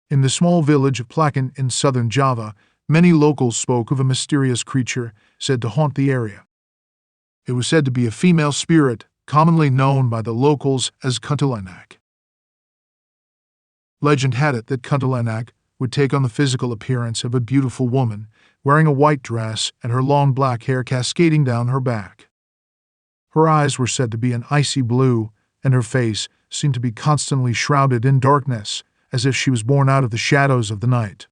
In the small village of Plakan in southern Java, many locals spoke of a mysterious creature said to haunt the area. It was said to be a female spirit, commonly known by the locals as Kuntilanak. Legend had it that Kuntilanak would take on the physical appearance of a beautiful woman, wearing a white dress and her long black hair cascading down her back. Her eyes were said to be an icy blue, and her face seemed to be constantly shrouded in darkness, as if she was born out of the shadows of the night.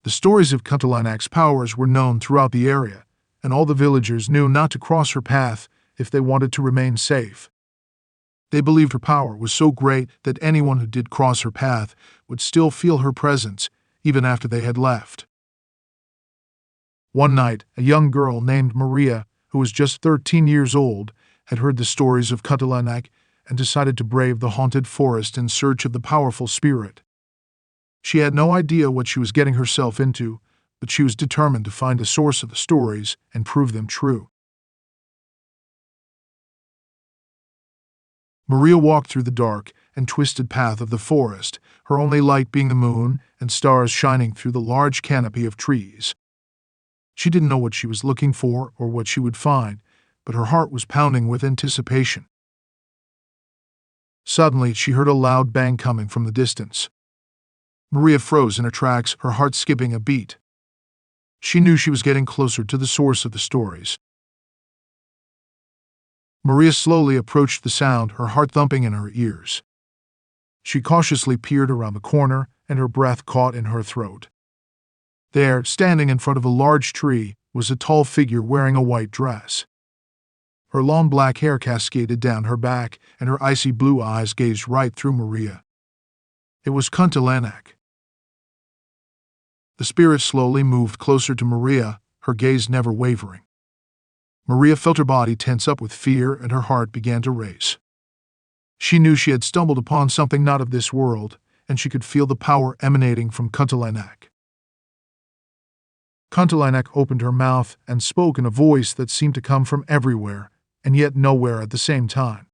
The stories of Kuntilanak's powers were known throughout the area, and all the villagers knew not to cross her path if they wanted to remain safe. They believed her power was so great that anyone who did cross her path would still feel her presence, even after they had left. One night, a young girl named Maria, who was just 13 years old, had heard the stories of Kuntilanak and decided to brave the haunted forest in search of the powerful spirit. She had no idea what she was getting herself into, but she was determined to find the source of the stories and prove them true. Maria walked through the dark and twisted path of the forest, her only light being the moon and stars shining through the large canopy of trees. She didn't know what she was looking for or what she would find, but her heart was pounding with anticipation. Suddenly, she heard a loud bang coming from the distance. Maria froze in her tracks, her heart skipping a beat. She knew she was getting closer to the source of the stories. Maria slowly approached the sound, her heart thumping in her ears. She cautiously peered around the corner, and her breath caught in her throat. There, standing in front of a large tree, was a tall figure wearing a white dress. Her long black hair cascaded down her back, and her icy blue eyes gazed right through Maria. It was Kuntilanak. The spirit slowly moved closer to Maria, her gaze never wavering. Maria felt her body tense up with fear and her heart began to race. She knew she had stumbled upon something not of this world, and she could feel the power emanating from Kuntilanak. Kuntilanak opened her mouth and spoke in a voice that seemed to come from everywhere, and yet nowhere at the same time.